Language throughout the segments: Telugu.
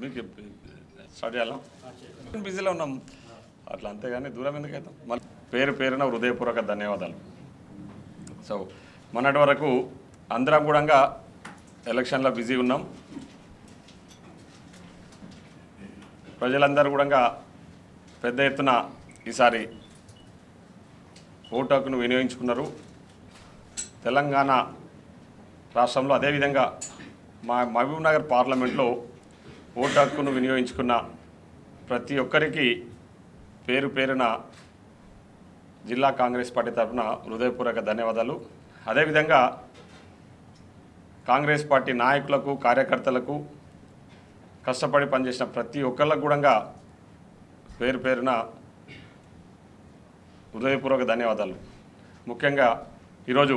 మీకు స్టార్ట్ చేయాలా బిజీలో ఉన్నాం అట్లా అంతేగాని దూరం ఎందుకైతే మళ్ళీ పేరున హృదయపూర్వక ధన్యవాదాలు. సో మొన్నటి వరకు అందరం కూడా ఎలక్షన్లో బిజీ ఉన్నాం. ప్రజలందరూ కూడా పెద్ద ఎత్తున ఈసారి ఓటు హక్కును వినియోగించుకున్నారు. తెలంగాణ రాష్ట్రంలో అదేవిధంగా మహబూబ్ నగర్ పార్లమెంట్లో ఓటు హక్కును వినియోగించుకున్న ప్రతి ఒక్కరికి పేరున జిల్లా కాంగ్రెస్ పార్టీ తరఫున హృదయపూర్వక ధన్యవాదాలు. అదేవిధంగా కాంగ్రెస్ పార్టీ నాయకులకు కార్యకర్తలకు కష్టపడి పనిచేసిన ప్రతి ఒక్కళ్ళకు కూడా పేరున హృదయపూర్వక ధన్యవాదాలు. ముఖ్యంగా ఈరోజు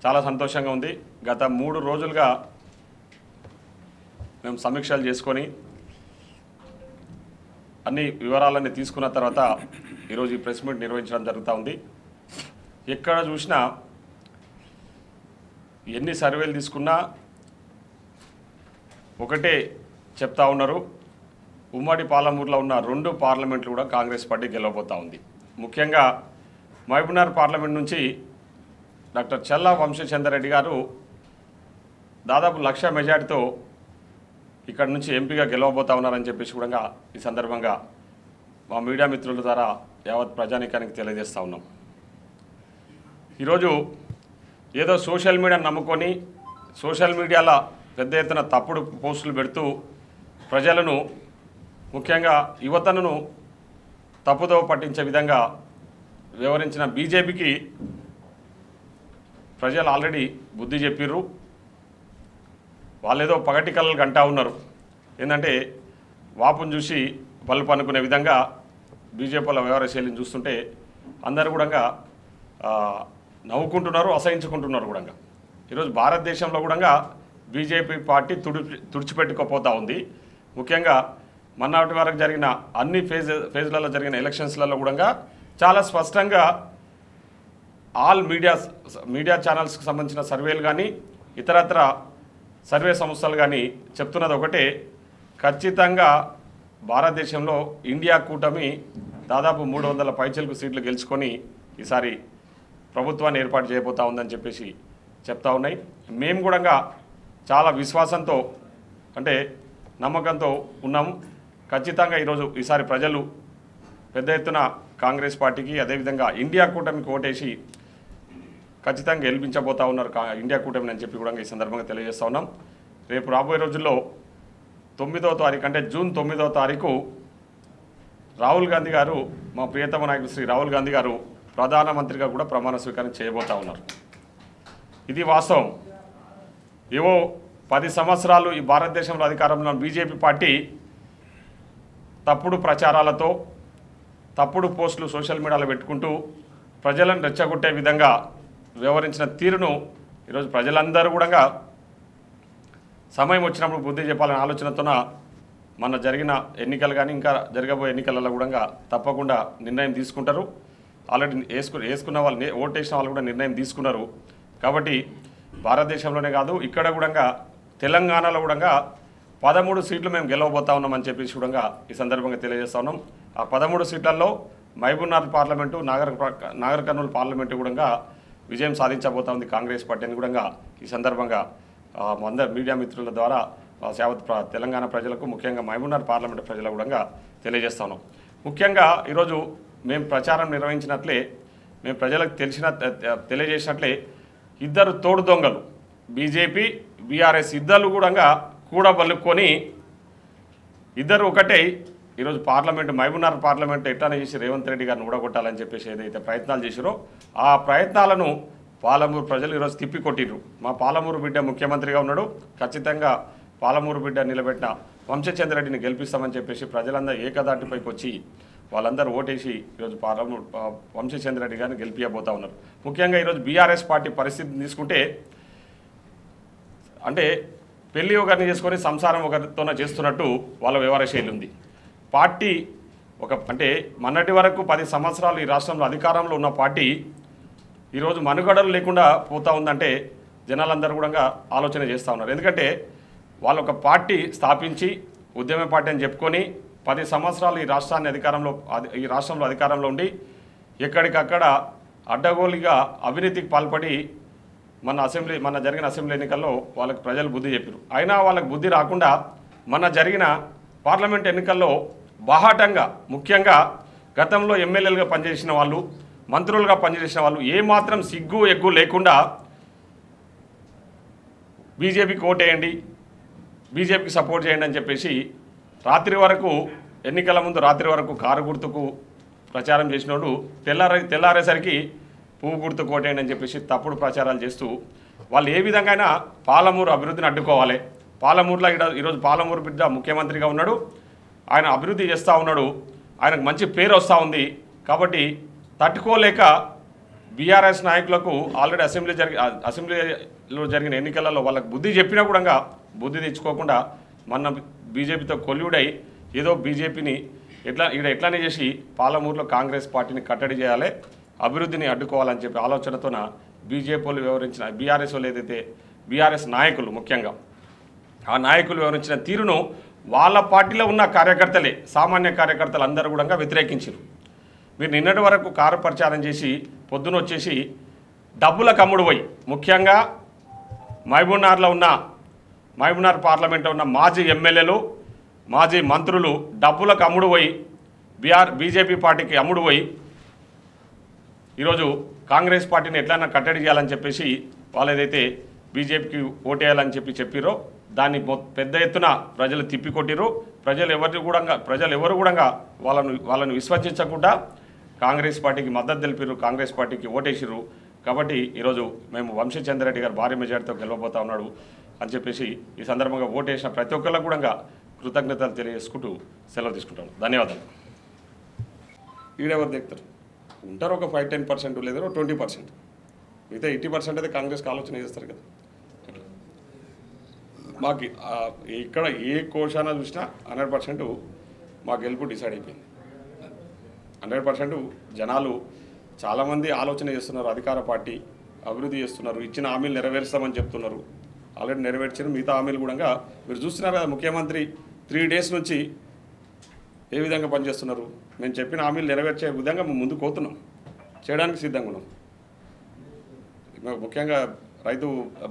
చాలా సంతోషంగా ఉంది. గత 3 రోజులుగా మేము సమీక్షలు చేసుకొని అన్ని వివరాలన్నీ తీసుకున్న తర్వాత ఈరోజు ఈ ప్రెస్ మీట్ నిర్వహించడం జరుగుతూ ఉంది. ఎక్కడ చూసినా ఎన్ని సర్వేలు తీసుకున్నా ఒకటే చెప్తా ఉన్నారు, ఉమ్మడి పాలమూరులో ఉన్న 2 పార్లమెంట్లు కూడా కాంగ్రెస్ పార్టీ గెలవబోతూ ఉంది. ముఖ్యంగా మహబూబ్నగర్ పార్లమెంట్ నుంచి డాక్టర్ చల్లా వంశీచంద్రారెడ్డి గారు దాదాపు 1,00,000 మెజార్టీతో ఇక్కడ నుంచి ఎంపీగా గెలవబోతా ఉన్నారని చెప్పేసి కూడా ఈ సందర్భంగా మా మీడియా మిత్రుల ద్వారా యావత్ ప్రజానీకానికి తెలియజేస్తూ ఉన్నాం. ఈరోజు ఏదో సోషల్ మీడియాను నమ్ముకొని సోషల్ మీడియాలో పెద్ద ఎత్తున తప్పుడు పోస్టులు పెడుతూ ప్రజలను ముఖ్యంగా యువతను తప్పుదోవ పట్టించే విధంగా వ్యవహరించిన బీజేపీకి ప్రజలు ఆల్రెడీ బుద్ధి చెప్పిర్రు. వాళ్ళేదో పగటి కళ్ళలు గంటా ఉన్నారు. ఏంటంటే వాపును చూసి బల్బు అనుకునే విధంగా బీజేపీల వ్యవహార శైలిని చూస్తుంటే అందరూ కూడా నవ్వుకుంటున్నారు, అసహించుకుంటున్నారు కూడా. ఈరోజు భారతదేశంలో కూడా బీజేపీ పార్టీ తుడిచిపెట్టుకోపోతూ ఉంది. ముఖ్యంగా మొన్నటి వరకు జరిగిన అన్ని ఫేజ్లలో జరిగిన ఎలక్షన్స్లలో కూడా చాలా స్పష్టంగా ఆల్ మీడియా ఛానల్స్కి సంబంధించిన సర్వేలు కానీ ఇతరత్ర సర్వే సంస్థలు కానీ చెప్తున్నది ఒకటే, ఖచ్చితంగా భారతదేశంలో ఇండియా కూటమి దాదాపు 300 పైచిలకు సీట్లు గెలుచుకొని ఈసారి ప్రభుత్వాన్ని ఏర్పాటు చేయబోతా ఉందని చెప్పేసి చెప్తా ఉన్నాయి. మేము కూడా చాలా విశ్వాసంతో అంటే నమ్మకంతో ఉన్నాము. ఖచ్చితంగా ఈసారి ప్రజలు పెద్ద ఎత్తున కాంగ్రెస్ పార్టీకి అదేవిధంగా ఇండియా కూటమికి ఓటేసి ఖచ్చితంగా గెలిపించబోతా ఉన్నారు ఇండియా కూటమిని అని చెప్పి కూడా ఈ సందర్భంగా తెలియజేస్తూ ఉన్నాం. రేపు రాబోయే రోజుల్లో 9వ తారీఖు అంటే జూన్ 9వ తారీఖు రాహుల్ గాంధీ గారు, మా ప్రియతమ నాయకుడు శ్రీ రాహుల్ గాంధీ గారు ప్రధానమంత్రిగా కూడా ప్రమాణ స్వీకారం చేయబోతా ఉన్నారు. ఇది వాస్తవం. ఏవో 10 సంవత్సరాలు ఈ భారతదేశంలో అధికారంలో బీజేపీ పార్టీ తప్పుడు ప్రచారాలతో తప్పుడు పోస్టులు సోషల్ మీడియాలో పెట్టుకుంటూ ప్రజలను రెచ్చగొట్టే విధంగా వ్యవహరించిన తీరును ఈరోజు ప్రజలందరూ కూడా సమయం వచ్చినప్పుడు బుద్ధి చెప్పాలనే ఆలోచనతోన మన జరిగిన ఎన్నికలు కానీ ఇంకా జరగబోయే ఎన్నికలలో కూడా తప్పకుండా నిర్ణయం తీసుకుంటారు. ఆల్రెడీ వేసుకున్న వాళ్ళు ఓటేసిన వాళ్ళు కూడా నిర్ణయం తీసుకున్నారు. కాబట్టి భారతదేశంలోనే కాదు ఇక్కడ కూడా తెలంగాణలో కూడా 13 సీట్లు మేము గెలవబోతా ఉన్నామని చెప్పేసి కూడా ఈ సందర్భంగా తెలియజేస్తా ఉన్నాం. ఆ 13 సీట్లలో మహబూబ్నగర్ పార్లమెంటు నాగర్ కర్నూలు పార్లమెంటు కూడా విజయం సాధించబోతా ఉంది కాంగ్రెస్ పార్టీ అని కూడా ఈ సందర్భంగా అందరు మీడియా మిత్రుల ద్వారా యావత్ తెలంగాణ ప్రజలకు ముఖ్యంగా మహబూబ్నగర్ పార్లమెంటు ప్రజలకు కూడా తెలియజేస్తా ఉన్నాం. ముఖ్యంగా ఈరోజు మేము ప్రచారం నిర్వహించినట్లే మేము ప్రజలకు తెలియజేసినట్లే 2 తోడు దొంగలు బీజేపీ బీఆర్ఎస్ ఇద్దరు కూడా బలుక్కొని ఇద్దరు ఒకటే ఈరోజు పార్లమెంటు మహబూబ్నగర్ పార్లమెంటు ఎట్లానే చేసి రేవంత్ రెడ్డి గారిని ఊడగొట్టాలని చెప్పేసి ఏదైతే ప్రయత్నాలు చేసిరో ఆ ప్రయత్నాలను పాలమూరు ప్రజలు ఈరోజు తిప్పికొట్టిర్రు. మా పాలమూరు బిడ్డ ముఖ్యమంత్రిగా ఉన్నాడు, ఖచ్చితంగా పాలమూరు బిడ్డ నిలబెట్టిన వంశీచంద్రారెడ్డిని గెలిపిస్తామని చెప్పేసి ప్రజలందరూ ఏకదాటిపైకి వచ్చి వాళ్ళందరూ ఓటేసి ఈరోజు పాలమూరు వంశీచంద్రారెడ్డి గారిని గెలిపియబోతా ఉన్నారు. ముఖ్యంగా ఈరోజు బీఆర్ఎస్ పార్టీ పరిస్థితిని తీసుకుంటే అంటే పెళ్లి ఒకరిని చేసుకొని సంసారం ఒకరితోనే చేస్తున్నట్టు వాళ్ళ వ్యవహార శైలి ఉంది. పార్టీ అంటే మొన్నటి వరకు 10 సంవత్సరాలు ఈ రాష్ట్రంలో అధికారంలో ఉన్న పార్టీ ఈరోజు మనుగడలు లేకుండా పోతా ఉందంటే జనాలందరూ కూడా ఆలోచన చేస్తూ ఉన్నారు. ఎందుకంటే వాళ్ళు ఒక పార్టీ స్థాపించి ఉద్యమ పార్టీ అని చెప్పుకొని 10 సంవత్సరాలు ఈ రాష్ట్రంలో అధికారంలో ఉండి ఎక్కడికక్కడ అడ్డగోలుగా అవినీతికి పాల్పడి మన జరిగిన అసెంబ్లీ ఎన్నికల్లో వాళ్ళకి ప్రజలు బుద్ధి చెప్పారు. అయినా వాళ్ళకి బుద్ధి రాకుండా మన జరిగిన పార్లమెంట్ ఎన్నికల్లో బాహాటంగా ముఖ్యంగా గతంలో ఎమ్మెల్యేలుగా పనిచేసిన వాళ్ళు, మంత్రులుగా పనిచేసిన వాళ్ళు ఏమాత్రం సిగ్గు ఎగ్గు లేకుండా బీజేపీకి ఓటేయండి, బీజేపీకి సపోర్ట్ చేయండి అని చెప్పేసి ఎన్నికల ముందు రాత్రి వరకు కారు గుర్తుకు ప్రచారం చేసినోడు తెల్లారేసరికి పువ్వు గుర్తుకు ఓటేయండి అని చెప్పేసి తప్పుడు ప్రచారాలు చేస్తూ వాళ్ళు ఏ విధంగా పాలమూరు అభివృద్ధిని అడ్డుకోవాలి. పాలమూరులో ఈరోజు పాలమూరు బిడ్డ ముఖ్యమంత్రిగా ఉన్నాడు, ఆయన అభివృద్ధి చేస్తూ ఉన్నాడు, ఆయనకు మంచి పేరు వస్తూ ఉంది. కాబట్టి తట్టుకోలేక బీఆర్ఎస్ నాయకులకు ఆల్రెడీ అసెంబ్లీలో జరిగిన ఎన్నికలలో వాళ్ళకు బుద్ధి చెప్పినా కూడా బుద్ధి తెచ్చుకోకుండా మన బీజేపీతో కొల్లుడై ఏదో బీజేపీని ఎట్లానే చేసి పాలమూరులో కాంగ్రెస్ పార్టీని కట్టడి చేయాలి, అభివృద్ధిని అడ్డుకోవాలని చెప్పి ఆలోచనతోన బీజేపీలు వివరించిన బీఆర్ఎస్ నాయకులు ముఖ్యంగా ఆ నాయకులు వివరించిన తీరును వాళ్ళ పార్టీలో ఉన్న కార్యకర్తలే, సామాన్య కార్యకర్తలు అందరూ కూడా వ్యతిరేకించారు. మీరు నిన్నటి వరకు కారు ప్రచారం చేసి పొద్దున వచ్చేసి డబ్బుల కమ్ముడు పోయి ముఖ్యంగా మహబూబ్నగర్ పార్లమెంట్లో ఉన్న మాజీ ఎమ్మెల్యేలు, మాజీ మంత్రులు డబ్బులకు అమ్ముడు పోయి బీజేపీ పార్టీకి అమ్ముడు పోయి ఈరోజు కాంగ్రెస్ పార్టీని ఎట్లయినా కట్టడి చేయాలని చెప్పేసి వాళ్ళు ఏదైతే బీజేపీకి ఓటేయాలని చెప్పిరో దాన్ని పెద్ద ఎత్తున ప్రజలు తిప్పికొట్టిరు. ప్రజలు ఎవరు కూడా వాళ్ళను విశ్వసించకుండా కాంగ్రెస్ పార్టీకి మద్దతు తెలిపారు, కాంగ్రెస్ పార్టీకి ఓటేసిరు. కాబట్టి ఈరోజు మేము వంశీచంద్రరెడ్డి గారు భారీ మెజార్టీతో గెలవబోతా ఉన్నాడు అని చెప్పేసి ఈ సందర్భంగా ఓటేసిన ప్రతి ఒక్కరికి కూడా కృతజ్ఞతలు తెలియజేసుకుంటూ సెలవు తీసుకుంటాను. ధన్యవాదాలు. ఈడెవరు దిగుతారు ఉంటారు, ఒక 5-10% లేదా 20%, మిగతా 80% అయితే కాంగ్రెస్కి ఆలోచన చేస్తారు కదా. మాకు ఇక్కడ ఏ కోశాన చూసినా 100% మా గెలుపు డిసైడ్ అయిపోయింది. 100% జనాలు చాలామంది ఆలోచన చేస్తున్నారు, అధికార పార్టీ అభివృద్ధి చేస్తున్నారు, ఇచ్చిన హామీలు నెరవేరుస్తామని చెప్తున్నారు, ఆల్రెడీ నెరవేర్చిన మిగతా హామీలు కూడా మీరు చూస్తున్నారు కదా. ముఖ్యమంత్రి 3 days నుంచి ఏ విధంగా పనిచేస్తున్నారు, మేము చెప్పిన హామీలు నెరవేర్చే విధంగా మేము ముందుకు పోతున్నాం, చేయడానికి సిద్ధంగా ఉన్నాం. ముఖ్యంగా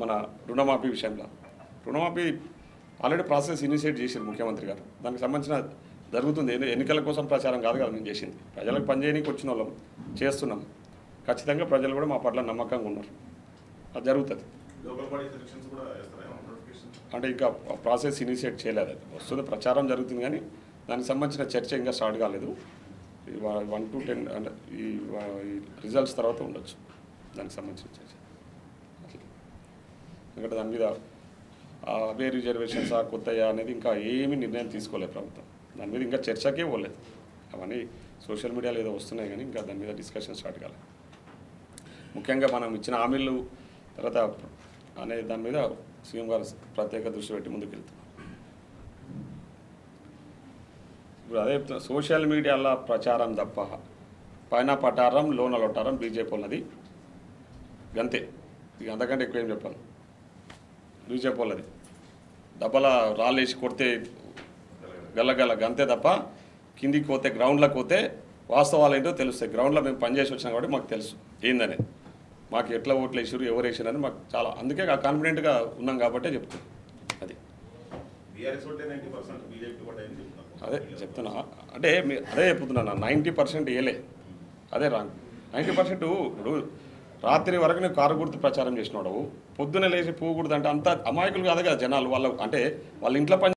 మన రుణమాఫీ విషయంలో రుణమాఫీ ఆల్రెడీ ప్రాసెస్ ఇనిషియేట్ చేశారు ముఖ్యమంత్రి గారు. దానికి సంబంధించిన జరుగుతుంది. ఎన్నికల కోసం ప్రచారం కాదు కదా మేము చేసింది, ప్రజలకు పనిచేయడానికి వచ్చిన వాళ్ళం చేస్తున్నాం. ఖచ్చితంగా ప్రజలు కూడా మా పట్ల నమ్మకంగా ఉన్నారు, అది జరుగుతుంది. అంటే ఇంకా ప్రాసెస్ ఇనిషియేట్ చేయలేదు, అది వస్తుంది, ప్రచారం జరుగుతుంది, కానీ దానికి సంబంధించిన చర్చ ఇంకా స్టార్ట్ కాలేదు. 1 to 10 అంటే ఈ రిజల్ట్స్ తర్వాత ఉండొచ్చు దానికి సంబంధించిన చర్చ. ఎందుకంటే దాని మీద అవే రిజర్వేషన్స్ కొత్తయా అనేది ఇంకా ఏమీ నిర్ణయం తీసుకోలేదు ప్రభుత్వం, దాని మీద ఇంకా చర్చకే పోలేదు. అవన్నీ సోషల్ మీడియాలో ఏదో వస్తున్నాయి కానీ ఇంకా దాని మీద డిస్కషన్ స్టార్ట్ కాలేదు. ముఖ్యంగా మనం ఇచ్చిన హామీలు తర్వాత అనే దాని మీద సీఎం గారు ప్రత్యేక దృష్టి పెట్టి ముందుకెళ్తున్నారు. ఇప్పుడు అదే సోషల్ మీడియాలో ప్రచారం తప్ప పైన పటారం లోన లొట్టారం బీజేపీ ఉన్నది గంతే, ఇక అంతకంటే ఎక్కువ ఏం చెప్పాను. బీజేపీ వాళ్ళది డబ్బల రాళ్ళేసి కొడితే గల్లగల్ల గంతే తప్ప కిందికి పోతే గ్రౌండ్లోకి పోతే వాస్తవాలు ఏంటో తెలుస్తాయి. గ్రౌండ్లో మేము పనిచేసి వచ్చినాం కాబట్టి మాకు తెలుసు ఏందనేది, మాకు ఎట్లా ఓట్లు వేసారు ఎవరు వేసారని మాకు చాలా, అందుకే కాన్ఫిడెంట్గా ఉన్నాం కాబట్టే చెప్తాను. అది అదే చెప్తున్నా, అంటే అదే చెప్తున్నాను, 90% వేయలే, అదే రాంగ్. 90% ఇప్పుడు రాత్రి వరకు నేను కారు గుర్తు ప్రచారం చేసినాడు, పొద్దున్న లేచి పువ్వు గుర్తు అంటే అంత అమాయకులు కాదు కదా జనాలు. వాళ్ళ ఇంట్లో పని